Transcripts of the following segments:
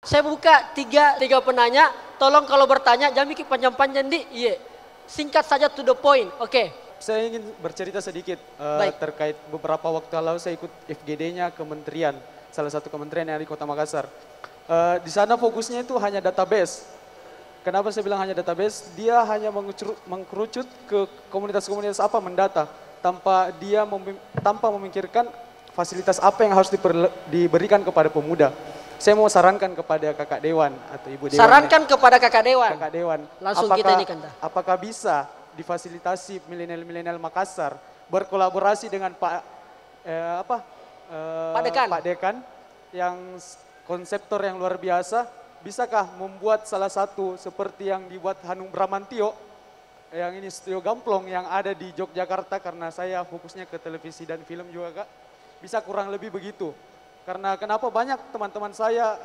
Saya buka tiga penanya. Tolong kalau bertanya jangan bikin panjang-panjang di. Iya. Singkat saja to the point. Oke. Saya ingin bercerita sedikit terkait beberapa waktu lalu saya ikut FGD-nya kementerian, salah satu kementerian yang ada di Kota Makassar. Di sana fokusnya itu hanya database. Kenapa saya bilang hanya database? Dia hanya mengkerucut ke komunitas-komunitas apa mendata tanpa memikirkan fasilitas apa yang harus diberikan kepada pemuda. Saya mau sarankan kepada kakak dewan atau ibu dewan. Sarankan kepada kakak dewan. Kakak dewan. Langsung kita ini kan. Apakah bisa difasilitasi milenial Makassar berkolaborasi dengan Pak Dekan yang konseptor yang luar biasa, bisakah membuat salah satu seperti yang dibuat Hanung Bramantio yang ini studio Gamplong yang ada di Yogyakarta, karena saya fokusnya ke televisi dan film juga Kak, bisa kurang lebih begitu. Karena kenapa banyak teman-teman saya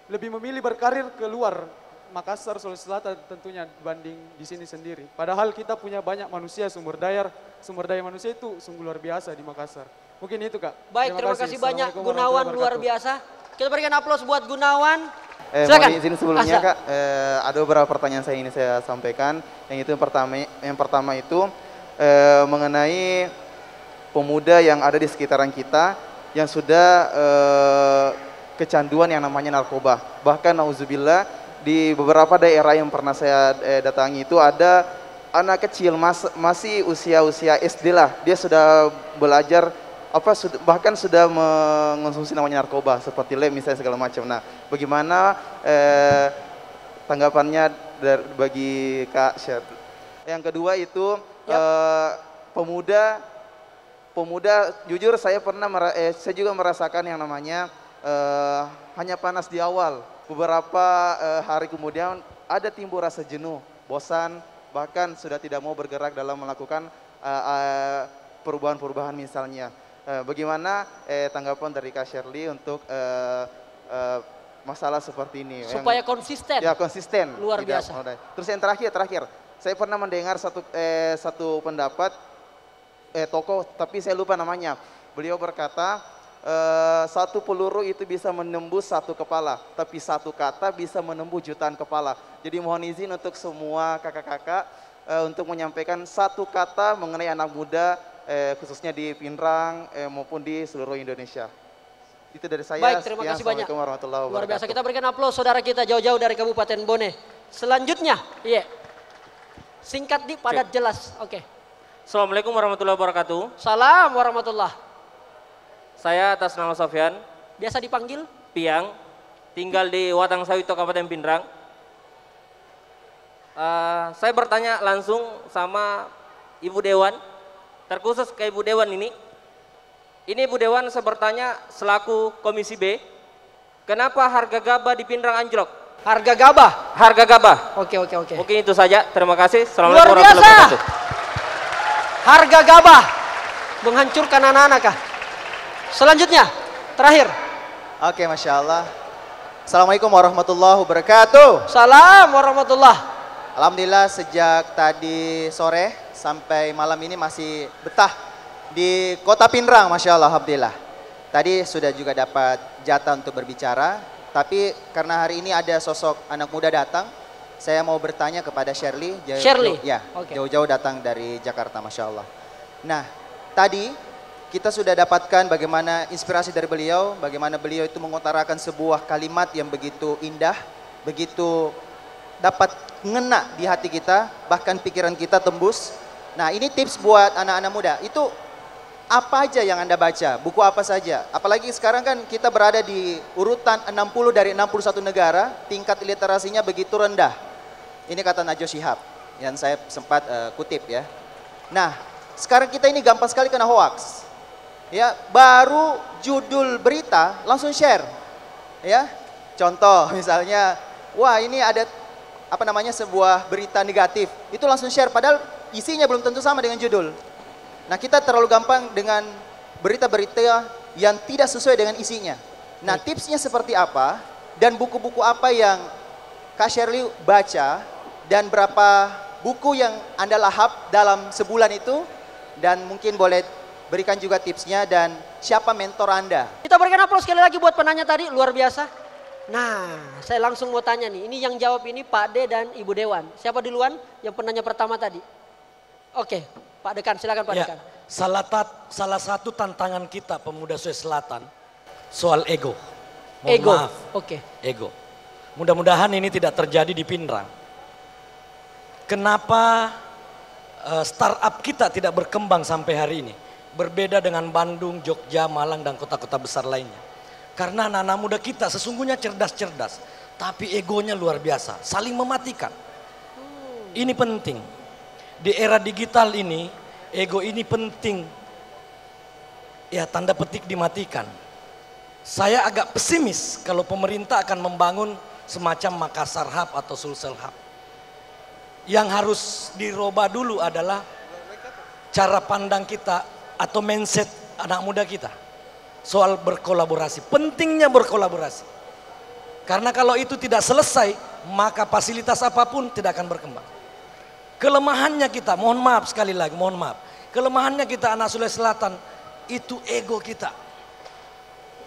lebih memilih berkarir ke luar Makassar, Sulawesi Selatan tentunya dibanding di sini sendiri. Padahal kita punya banyak manusia, sumber daya manusia itu sungguh luar biasa di Makassar. Mungkin itu Kak. Baik, terima kasih banyak Gunawan, luar biasa. Kita berikan aplaus buat Gunawan. Silakan. Mohon izin sebelumnya Kak, ada beberapa pertanyaan saya ingin saya sampaikan. Yang pertama itu mengenai pemuda yang ada di sekitaran kita yang sudah kecanduan yang namanya narkoba. Bahkan nauzubillah di beberapa daerah yang pernah saya datangi itu ada anak kecil masih usia SD lah, dia sudah belajar bahkan sudah mengonsumsi namanya narkoba seperti lem misalnya segala macam. Nah, bagaimana tanggapannya bagi Kak Sher? Yang kedua itu pemuda jujur saya saya juga merasakan yang namanya hanya panas di awal. Beberapa hari kemudian ada timbul rasa jenuh, bosan, bahkan sudah tidak mau bergerak dalam melakukan perubahan-perubahan misalnya. Bagaimana tanggapan dari Kak Shirley untuk masalah seperti ini? Supaya konsisten. Ya, konsisten. Luar biasa. Terus yang terakhir, saya pernah mendengar satu pendapat tokoh, tapi saya lupa namanya. Beliau berkata, satu peluru itu bisa menembus satu kepala, tapi satu kata bisa menembus jutaan kepala. Jadi mohon izin untuk semua kakak-kakak untuk menyampaikan satu kata mengenai anak muda, khususnya di Pinrang maupun di seluruh Indonesia. Itu dari saya. Baik, terima kasih banyak. Luar biasa. Kita berikan aplaus saudara kita jauh-jauh dari Kabupaten Bone. Selanjutnya, singkat, padat, jelas. Oke. Assalamualaikum warahmatullahi wabarakatuh. Salam warahmatullah. Saya atas nama Sofyan. Biasa dipanggil? Piang. Tinggal di Watang Sawito, Kabupaten Pinrang. Saya bertanya langsung sama Ibu Dewan. Terkhusus ke Ibu Dewan ini. Ini Ibu Dewan, saya bertanya selaku Komisi B. Kenapa harga gabah di Pinrang anjlok? Harga gabah? Harga gabah. Oke. Mungkin itu saja. Terima kasih. Luar Assalamualaikum biasa. warahmatullahi wabarakatuh. Harga gabah menghancurkan anak-anak kah? Selanjutnya, terakhir. Oke, Masya Allah. Assalamualaikum warahmatullahi wabarakatuh. Salam warahmatullah. Alhamdulillah sejak tadi sore sampai malam ini masih betah di Kota Pinrang, Masya Allah, Alhamdulillah. Tadi sudah juga dapat jatah untuk berbicara, tapi karena hari ini ada sosok anak muda datang, saya mau bertanya kepada Shirley. Ya, jauh-jauh datang dari Jakarta, Masya Allah. Nah, tadi kita sudah dapatkan bagaimana inspirasi dari beliau, bagaimana beliau itu mengutarakan sebuah kalimat yang begitu indah, begitu dapat mengena di hati kita, bahkan pikiran kita tembus. Nah, ini tips buat anak-anak muda. Itu apa aja yang Anda baca? Buku apa saja? Apalagi sekarang kan kita berada di urutan 60 dari 61 negara, tingkat literasinya begitu rendah. Ini kata Najwa Shihab yang saya sempat kutip ya. Nah, sekarang kita ini gampang sekali kena hoax. Ya, baru judul berita langsung share. Ya. Contoh misalnya, wah ini ada sebuah berita negatif. Itu langsung share padahal isinya belum tentu sama dengan judul. Nah, kita terlalu gampang dengan berita-berita yang tidak sesuai dengan isinya. Nah, tipsnya seperti apa dan buku-buku apa yang Kak Shirley baca dan berapa buku yang Anda lahap dalam sebulan itu, dan mungkin boleh berikan juga tipsnya dan siapa mentor Anda. Kita berikan aplaus sekali lagi buat penanya tadi, luar biasa. Nah, saya langsung mau tanya nih. Ini yang jawab ini Pak D dan Ibu Dewan. Siapa duluan yang penanya pertama tadi? Oke, Pak Dekan, silakan Pak Dekan. Salah satu tantangan kita pemuda Sulawesi Selatan soal ego. Mohon Ego. maaf. Oke. Ego. Mudah-mudahan ini tidak terjadi di Pinrang. Kenapa startup kita tidak berkembang sampai hari ini? Berbeda dengan Bandung, Jogja, Malang, dan kota-kota besar lainnya. Karena anak-anak muda kita sesungguhnya cerdas-cerdas. Tapi egonya luar biasa, saling mematikan. Ini penting. Di era digital ini, ego ini penting. Ya, tanda petik dimatikan. Saya agak pesimis kalau pemerintah akan membangun semacam Makassar Hub atau Sulsel Hub. Yang harus dirubah dulu adalah cara pandang kita atau mindset anak muda kita soal berkolaborasi. Pentingnya berkolaborasi. Karena kalau itu tidak selesai, maka fasilitas apapun tidak akan berkembang. Kelemahannya kita, mohon maaf sekali lagi, mohon maaf. Kelemahannya kita anak Sulawesi Selatan, itu ego kita.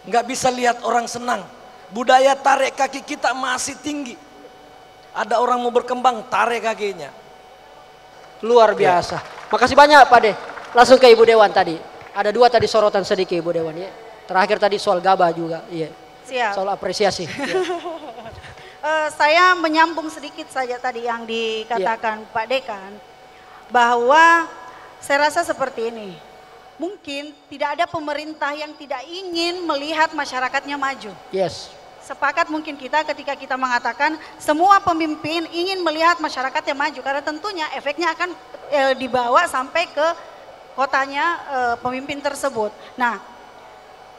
Nggak bisa lihat orang senang. Budaya tarik kaki kita masih tinggi. Ada orang mau berkembang, tarik kakinya. Luar biasa. Makasih banyak Pak De. Langsung ke Ibu Dewan tadi. Ada dua tadi sorotan sedikit Ibu Dewan ya. Terakhir tadi soal gabah juga. Iya. Siap. Soal apresiasi. Saya menyambung sedikit saja tadi yang dikatakan Pak Dekan. Bahwa saya rasa seperti ini. Mungkin tidak ada pemerintah yang tidak ingin melihat masyarakatnya maju. Yes. Sepakat mungkin kita ketika kita mengatakan semua pemimpin ingin melihat masyarakatnya maju. Karena tentunya efeknya akan dibawa sampai ke kotanya pemimpin tersebut. Nah,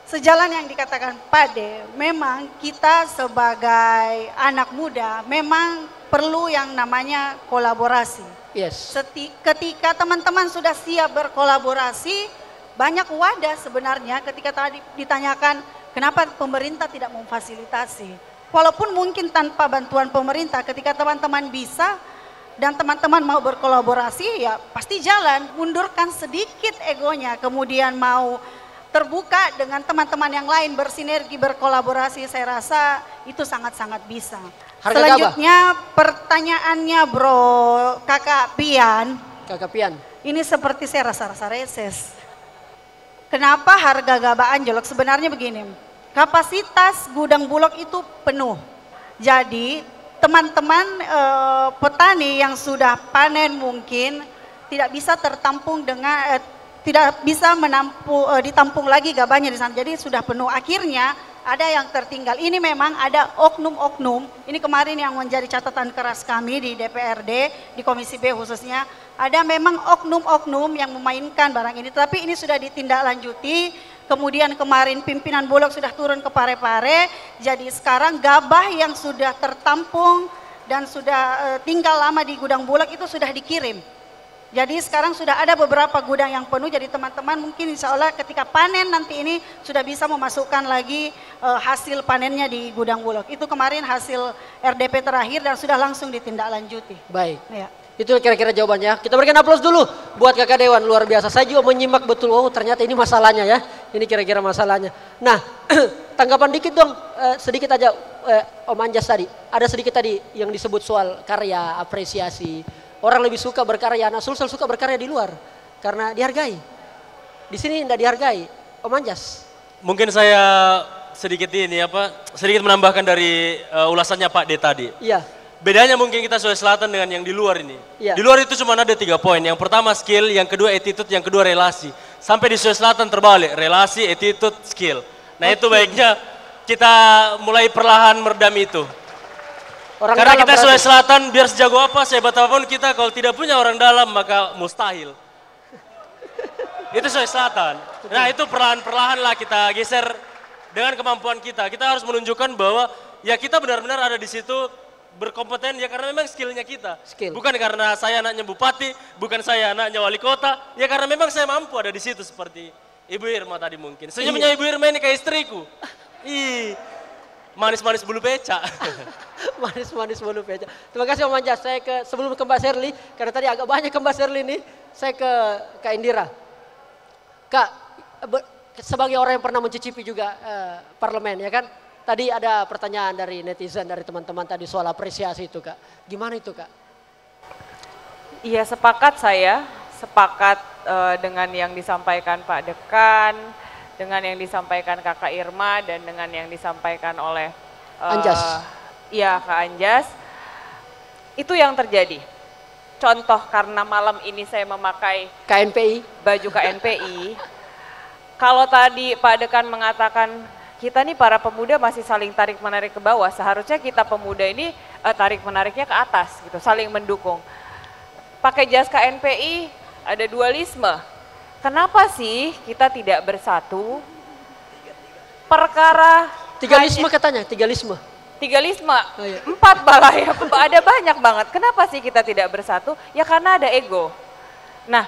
sejalan yang dikatakan Pak De, memang kita sebagai anak muda memang perlu yang namanya kolaborasi. Yes. Ketika teman-teman sudah siap berkolaborasi, banyak wadah sebenarnya ketika tadi ditanyakan kenapa pemerintah tidak memfasilitasi. Walaupun mungkin tanpa bantuan pemerintah, ketika teman-teman bisa dan teman-teman mau berkolaborasi, ya pasti jalan. Mundurkan sedikit egonya, kemudian mau terbuka dengan teman-teman yang lain, bersinergi, berkolaborasi, saya rasa itu sangat-sangat bisa. Harga Selanjutnya pertanyaannya Bro Kakak Pian. Kakak Pian. Ini seperti saya rasa-rasa reses. Kenapa harga gabah anjlok? Sebenarnya begini, kapasitas gudang Bulog itu penuh. Jadi teman-teman petani yang sudah panen mungkin tidak bisa tertampung dengan tidak bisa ditampung lagi gabahnya di sana. Jadi sudah penuh. Akhirnya ada yang tertinggal. Ini memang ada oknum-oknum. Ini kemarin yang menjadi catatan keras kami di DPRD, di Komisi B khususnya. Ada memang oknum-oknum yang memainkan barang ini. Tapi ini sudah ditindaklanjuti. Kemudian kemarin pimpinan Bulog sudah turun ke Pare-Pare. Jadi sekarang gabah yang sudah tertampung dan sudah tinggal lama di gudang Bulog itu sudah dikirim. Jadi sekarang sudah ada beberapa gudang yang penuh, jadi teman-teman mungkin insya Allah ketika panen nanti ini sudah bisa memasukkan lagi hasil panennya di gudang Bulog. Itu kemarin hasil RDP terakhir dan sudah langsung ditindaklanjuti. Baik. Ya. Itu kira-kira jawabannya. Kita berikan aplaus dulu buat Kakak Dewan, luar biasa. Saya juga menyimak betul, oh ternyata ini masalahnya ya. Ini kira-kira masalahnya. Nah, tanggapan dikit dong, sedikit aja Om Anjas tadi. Ada sedikit tadi yang disebut soal karya, apresiasi. Orang lebih suka berkarya, anak Sulsel suka berkarya di luar karena dihargai. Di sini tidak dihargai. Om Anjas. Mungkin saya sedikit menambahkan dari ulasannya Pak D tadi. Iya. Bedanya mungkin kita Sulawesi Selatan dengan yang di luar ini. Iya. Di luar itu cuma ada 3 poin. Yang pertama skill, yang kedua attitude, yang kedua relasi. Sampai di Sulawesi Selatan terbalik, relasi, attitude, skill. Nah itu baiknya kita mulai perlahan meredam itu. Karena kita Sulawesi Selatan biar sejago apa, sehebat apapun kita kalau tidak punya orang dalam maka mustahil. Itu Sulawesi Selatan. Nah itu perlahan-perlahan lah kita geser dengan kemampuan kita. Kita harus menunjukkan bahwa ya kita benar-benar ada di situ berkompeten ya karena memang skillnya kita. Skill. Bukan karena saya anaknya bupati, bukan saya anaknya wali kota. Ya karena memang saya mampu ada di situ seperti Ibu Irma tadi mungkin. Senyumnya Ibu Irma ini kayak istriku. Ih. Manis-manis bulu becak. Manis-manis bulu becak. Terima kasih Om Anjas. Saya sebelum ke Mbak Sherly, karena tadi agak banyak ke Mbak Sherly nih, saya ke Kak Indira. Kak, sebagai orang yang pernah mencicipi juga parlemen ya kan, tadi ada pertanyaan dari netizen, dari teman-teman tadi soal apresiasi itu Kak. Gimana itu Kak? Iya sepakat saya, sepakat dengan yang disampaikan Pak Dekan, dengan yang disampaikan Kakak Irma, dan dengan yang disampaikan oleh Anjas. Iya Kak Anjas. Itu yang terjadi. Contoh karena malam ini saya memakai KNPI. Baju KNPI. Kalau tadi Pak Dekan mengatakan kita nih para pemuda masih saling tarik menarik ke bawah, seharusnya kita pemuda ini tarik menariknya ke atas gitu, saling mendukung. Pakai jas KNPI ada dualisme. Kenapa sih kita tidak bersatu? Perkara Tigalisme katanya, tigalisme. Tigalisme, Oh, iya. 4 malah ya, ada banyak banget. Kenapa sih kita tidak bersatu? Ya karena ada ego. Nah,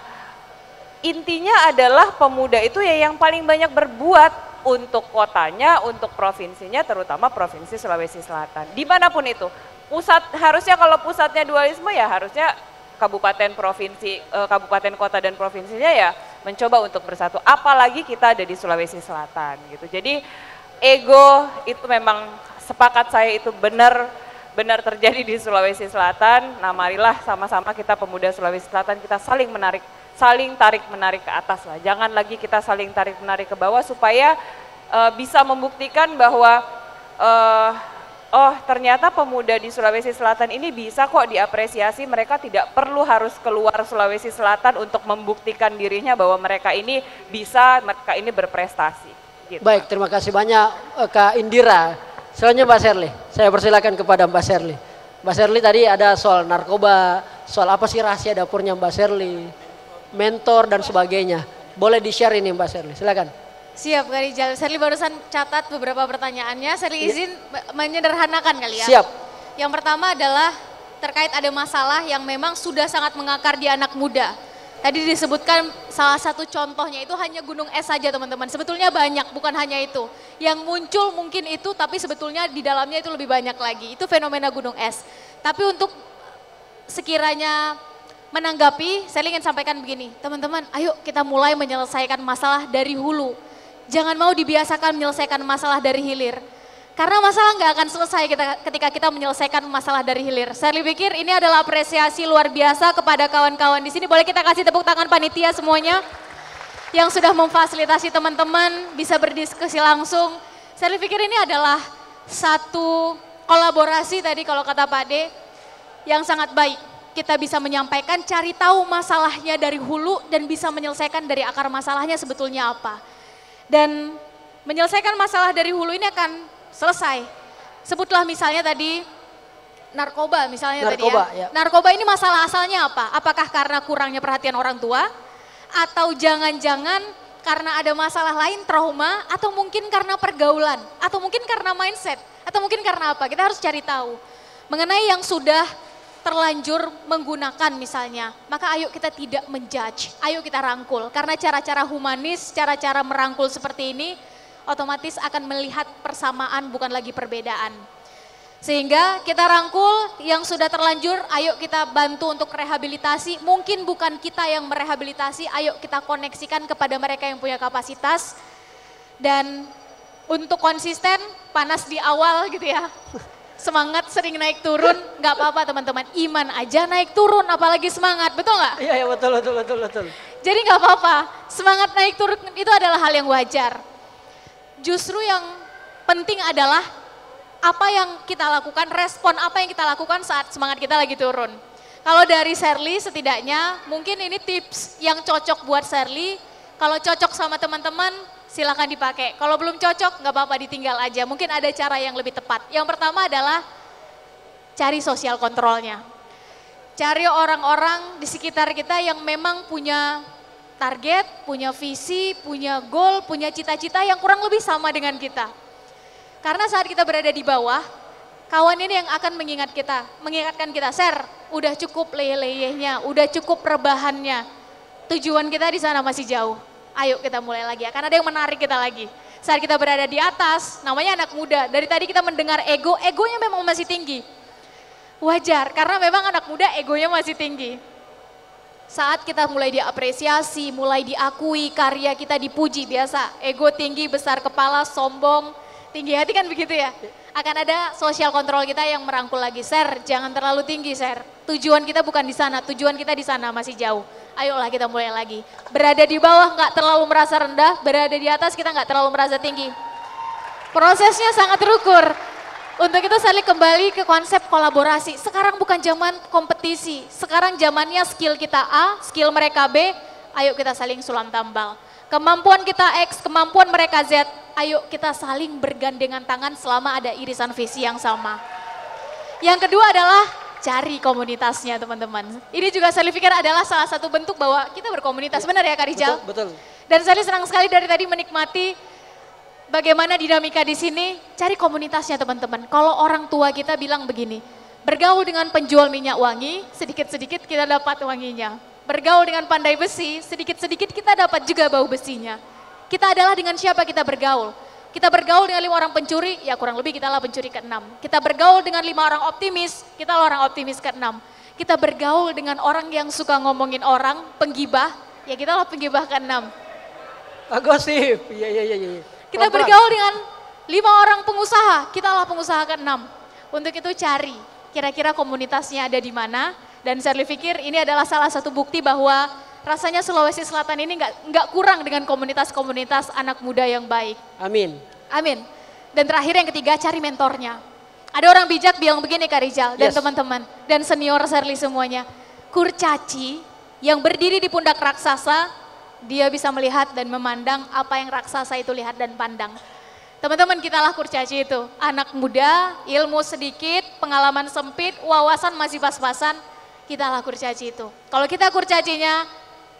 intinya adalah pemuda itu ya yang paling banyak berbuat untuk kotanya, untuk provinsinya, terutama Provinsi Sulawesi Selatan. Dimanapun itu, harusnya kalau pusatnya dualisme ya harusnya kabupaten, provinsi, kabupaten, kota dan provinsinya ya mencoba untuk bersatu. Apalagi kita ada di Sulawesi Selatan gitu. Jadi ego itu memang sepakat saya itu benar terjadi di Sulawesi Selatan. Nah marilah sama-sama kita pemuda Sulawesi Selatan kita saling tarik menarik ke atas lah. Jangan lagi kita saling tarik menarik ke bawah supaya bisa membuktikan bahwa oh ternyata pemuda di Sulawesi Selatan ini bisa kok diapresiasi, mereka tidak perlu harus keluar Sulawesi Selatan untuk membuktikan dirinya bahwa mereka ini bisa, mereka ini berprestasi. Gitu. Baik, terima kasih banyak Kak Indira. Selanjutnya Mbak Sherly, saya persilakan kepada Mbak Sherly. Mbak Sherly tadi ada soal narkoba, soal apa sih rahasia dapurnya Mbak Sherly, mentor dan sebagainya. Boleh di-share ini Mbak Sherly, silakan. Siap Kak Rijal, Sherly barusan catat beberapa pertanyaannya, Sherly izin menyederhanakan kali ya. Siap. Yang pertama adalah terkait ada masalah yang memang sudah sangat mengakar di anak muda. Tadi disebutkan salah satu contohnya itu hanya gunung es saja teman-teman. Sebetulnya banyak, bukan hanya itu. Yang muncul mungkin itu, tapi sebetulnya di dalamnya itu lebih banyak lagi. Itu fenomena gunung es. Tapi untuk sekiranya menanggapi, saya ingin sampaikan begini. Teman-teman, ayo kita mulai menyelesaikan masalah dari hulu. Jangan mau dibiasakan menyelesaikan masalah dari hilir. Karena masalah nggak akan selesai ketika kita menyelesaikan masalah dari hilir. Saya pikir ini adalah apresiasi luar biasa kepada kawan-kawan di sini. Boleh kita kasih tepuk tangan panitia semuanya yang sudah memfasilitasi teman-teman bisa berdiskusi langsung. Saya pikir ini adalah satu kolaborasi tadi kalau kata Pak De yang sangat baik. Kita bisa menyampaikan, cari tahu masalahnya dari hulu dan bisa menyelesaikan dari akar masalahnya sebetulnya apa. Dan menyelesaikan masalah dari hulu ini akan selesai. Sebutlah misalnya tadi narkoba misalnya tadi ya. Narkoba ini masalah asalnya apa? Apakah karena kurangnya perhatian orang tua? Atau jangan-jangan karena ada masalah lain, trauma? Atau mungkin karena pergaulan? Atau mungkin karena mindset? Atau mungkin karena apa? Kita harus cari tahu. Mengenai yang sudah terlanjur menggunakan misalnya, maka ayo kita tidak menjudge, ayo kita rangkul. Karena cara-cara humanis, cara-cara merangkul seperti ini, otomatis akan melihat persamaan bukan lagi perbedaan. Sehingga kita rangkul yang sudah terlanjur, ayo kita bantu untuk rehabilitasi. Mungkin bukan kita yang merehabilitasi, ayo kita koneksikan kepada mereka yang punya kapasitas. Dan untuk konsisten, panas di awal gitu ya. Semangat sering naik turun, nggak apa-apa teman-teman. Iman aja naik turun, apalagi semangat, betul nggak? Iya betul. Jadi nggak apa-apa, semangat naik turun itu adalah hal yang wajar. Justru yang penting adalah apa yang kita lakukan, respon apa yang kita lakukan saat semangat kita lagi turun. Kalau dari Sherly setidaknya mungkin ini tips yang cocok buat Sherly. Kalau cocok sama teman-teman silakan dipakai. Kalau belum cocok nggak apa-apa ditinggal aja. Mungkin ada cara yang lebih tepat. Yang pertama adalah cari sosial kontrolnya. Cari orang-orang di sekitar kita yang memang punya target, punya visi, punya goal, punya cita-cita yang kurang lebih sama dengan kita. Karena saat kita berada di bawah, kawan ini yang akan mengingatkan kita, Ser, udah cukup leyeh-leyehnya, udah cukup rebahannya. Tujuan kita di sana masih jauh. Ayo kita mulai lagi, akan ada yang menarik kita lagi. Saat kita berada di atas, namanya anak muda, dari tadi kita mendengar egonya memang masih tinggi. Wajar, karena memang anak muda egonya masih tinggi. Saat kita mulai diapresiasi, mulai diakui, karya kita dipuji, biasa ego tinggi, besar kepala, sombong, tinggi hati kan begitu ya. Akan ada social control kita yang merangkul lagi. Share, jangan terlalu tinggi share. Tujuan kita bukan di sana, tujuan kita di sana masih jauh. Ayolah kita mulai lagi. Berada di bawah nggak terlalu merasa rendah, berada di atas kita nggak terlalu merasa tinggi. Prosesnya sangat terukur. Untuk itu saya kembali ke konsep kolaborasi. Sekarang bukan zaman kompetisi, sekarang zamannya skill kita A, skill mereka B, ayo kita saling sulam tambal. Kemampuan kita X, kemampuan mereka Z, ayo kita saling bergandengan tangan selama ada irisan visi yang sama. Yang kedua adalah cari komunitasnya teman-teman. Ini juga saya pikir adalah salah satu bentuk bahwa kita berkomunitas, benar ya Kak Rijal? Betul. Dan saya senang sekali dari tadi menikmati bagaimana dinamika di sini, cari komunitasnya teman-teman. Kalau orang tua kita bilang begini, bergaul dengan penjual minyak wangi, sedikit-sedikit kita dapat wanginya. Bergaul dengan pandai besi, sedikit-sedikit kita dapat juga bau besinya. Kita adalah dengan siapa kita bergaul. Kita bergaul dengan 5 orang pencuri, ya kurang lebih kita lah pencuri ke-6. Kita bergaul dengan 5 orang optimis, kita lah orang optimis ke-6. Kita bergaul dengan orang yang suka ngomongin orang, penggibah, ya kita lah penggibah ke-6. Gosip, iya. Kita bergaul dengan 5 orang pengusaha, kita lah pengusaha ke-6. Untuk itu cari, kira-kira komunitasnya ada di mana. Dan saya pikir ini adalah salah satu bukti bahwa rasanya Sulawesi Selatan ini nggak kurang dengan komunitas-komunitas anak muda yang baik. Amin. Amin. Dan terakhir yang ketiga, cari mentornya. Ada orang bijak bilang begini Kak Rijal dan teman-teman, dan senior Serli semuanya. Kurcaci yang berdiri di pundak raksasa, dia bisa melihat dan memandang apa yang raksasa itu lihat dan pandang. Teman-teman, kita lah kurcaci itu. Anak muda, ilmu sedikit, pengalaman sempit, wawasan masih pas-pasan, kita lah kurcaci itu. Kalau kita kurcacinya,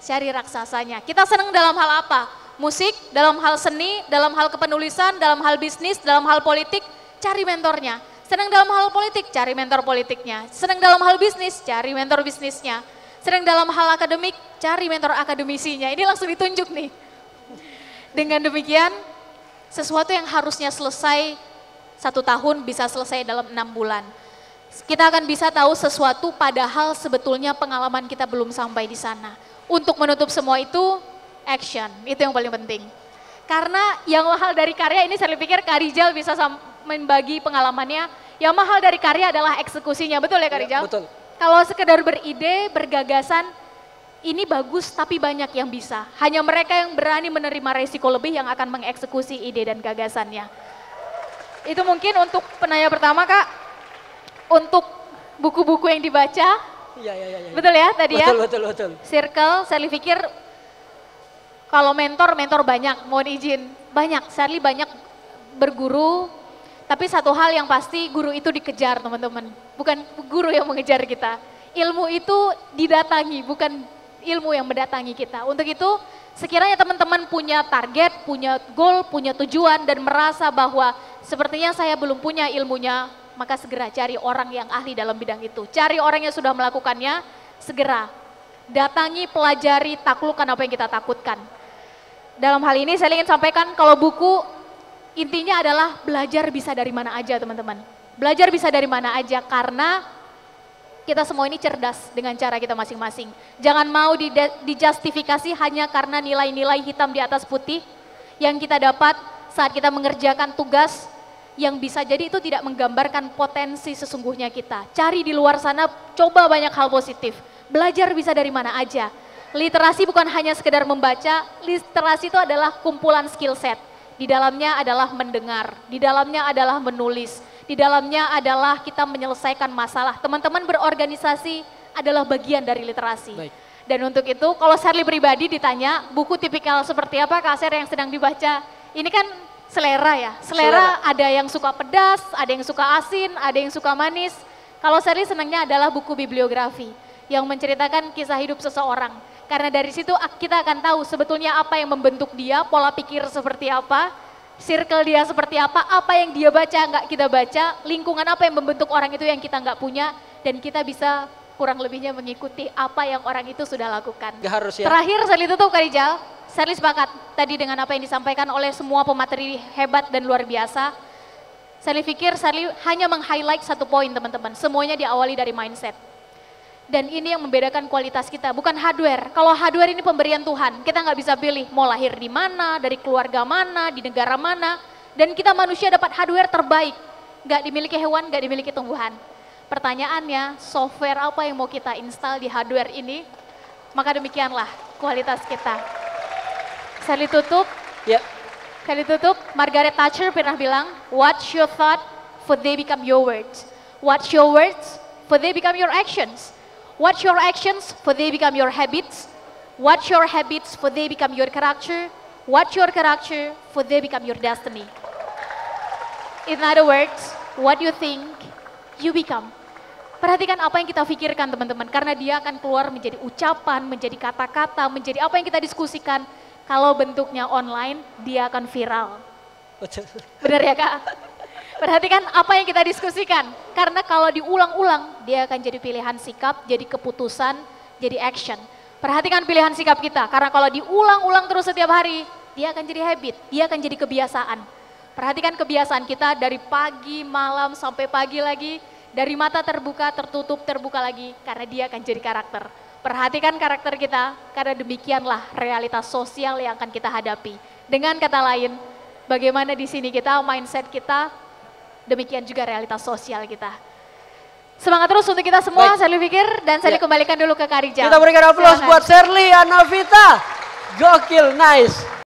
cari raksasanya. Kita senang dalam hal apa? Musik, dalam hal seni, dalam hal kepenulisan, dalam hal bisnis, dalam hal politik, cari mentornya. Senang dalam hal politik, cari mentor politiknya. Senang dalam hal bisnis, cari mentor bisnisnya. Senang dalam hal akademik, cari mentor akademisinya. Ini langsung ditunjuk nih. Dengan demikian, sesuatu yang harusnya selesai 1 tahun bisa selesai dalam 6 bulan. Kita akan bisa tahu sesuatu padahal sebetulnya pengalaman kita belum sampai di sana. Untuk menutup semua itu, action. Itu yang paling penting. Karena yang mahal dari karya ini saya pikir Kak Rijal bisa membagi pengalamannya. Yang mahal dari karya adalah eksekusinya. Betul ya Kak Rijal? Betul. Kalau sekedar beride, bergagasan, ini bagus tapi banyak yang bisa. Hanya mereka yang berani menerima resiko lebih yang akan mengeksekusi ide dan gagasannya. Itu mungkin untuk penanya pertama Kak. Untuk buku-buku yang dibaca. Iya. Betul ya tadi ya? Betul. Circle, saya pikir kalau mentor banyak, mohon izin. Banyak, Sally banyak berguru. Tapi satu hal yang pasti guru itu dikejar teman-teman. Bukan guru yang mengejar kita. Ilmu itu didatangi, bukan ilmu yang mendatangi kita. Untuk itu sekiranya teman-teman punya target, punya goal, punya tujuan dan merasa bahwa sepertinya saya belum punya ilmunya, maka segera cari orang yang ahli dalam bidang itu. Cari orang yang sudah melakukannya, segera. Datangi, pelajari, taklukkan apa yang kita takutkan. Dalam hal ini saya ingin sampaikan kalau buku intinya adalah belajar bisa dari mana aja teman-teman. Belajar bisa dari mana aja karena kita semua ini cerdas dengan cara kita masing-masing. Jangan mau dijustifikasi hanya karena nilai-nilai hitam di atas putih yang kita dapat saat kita mengerjakan tugas yang bisa jadi itu tidak menggambarkan potensi sesungguhnya kita. Cari di luar sana, coba banyak hal positif. Belajar bisa dari mana aja. Literasi bukan hanya sekedar membaca, literasi itu adalah kumpulan skill set. Di dalamnya adalah mendengar, di dalamnya adalah menulis, di dalamnya adalah kita menyelesaikan masalah. Teman-teman berorganisasi adalah bagian dari literasi. Baik. Dan untuk itu kalau Sherly pribadi ditanya buku tipikal seperti apa Kak Ser yang sedang dibaca, ini kan selera ya, selera ada yang suka pedas, ada yang suka asin, ada yang suka manis. Kalau Sherly senangnya adalah buku bibliografi yang menceritakan kisah hidup seseorang. Karena dari situ kita akan tahu sebetulnya apa yang membentuk dia, pola pikir seperti apa, circle dia seperti apa yang dia baca nggak kita baca, lingkungan apa yang membentuk orang itu yang kita nggak punya, dan kita bisa kurang lebihnya mengikuti apa yang orang itu sudah lakukan. Gak harus ya. Terakhir Sherly tutup Kak Rijal, Sherly sepakat tadi dengan apa yang disampaikan oleh semua pemateri hebat dan luar biasa. Sherly pikir Sherly hanya meng-highlight satu poin teman-teman, semuanya diawali dari mindset. Dan ini yang membedakan kualitas kita, bukan hardware. Kalau hardware ini pemberian Tuhan, kita nggak bisa pilih mau lahir di mana, dari keluarga mana, di negara mana. Dan kita manusia dapat hardware terbaik. Nggak dimiliki hewan, nggak dimiliki tumbuhan. Pertanyaannya, software apa yang mau kita install di hardware ini? Maka demikianlah kualitas kita. Saya ditutup. Ya. Kali tutup, Margaret Thatcher pernah bilang, what's your thought, for they become your words. What's your words, for they become your actions. What's your actions, for they become your habits. What's your habits, for they become your character. What's your character, for they become your destiny. In other words, what you think, you become. Perhatikan apa yang kita pikirkan teman-teman, karena dia akan keluar menjadi ucapan, menjadi kata-kata, menjadi apa yang kita diskusikan. Kalau bentuknya online, dia akan viral. Benar ya Kak? Perhatikan apa yang kita diskusikan. Karena kalau diulang-ulang, dia akan jadi pilihan sikap, jadi keputusan, jadi action. Perhatikan pilihan sikap kita. Karena kalau diulang-ulang terus setiap hari, dia akan jadi habit, dia akan jadi kebiasaan. Perhatikan kebiasaan kita dari pagi, malam, sampai pagi lagi. Dari mata terbuka, tertutup, terbuka lagi. Karena dia akan jadi karakter. Perhatikan karakter kita, karena demikianlah realitas sosial yang akan kita hadapi. Dengan kata lain, bagaimana di sini kita, mindset kita, demikian juga realitas sosial kita. Semangat terus untuk kita semua, saya pikir, dan saya kembalikan dulu ke Kak Rijal. Kita berikan aplaus buat Sherly Anavita. Gokil, nice.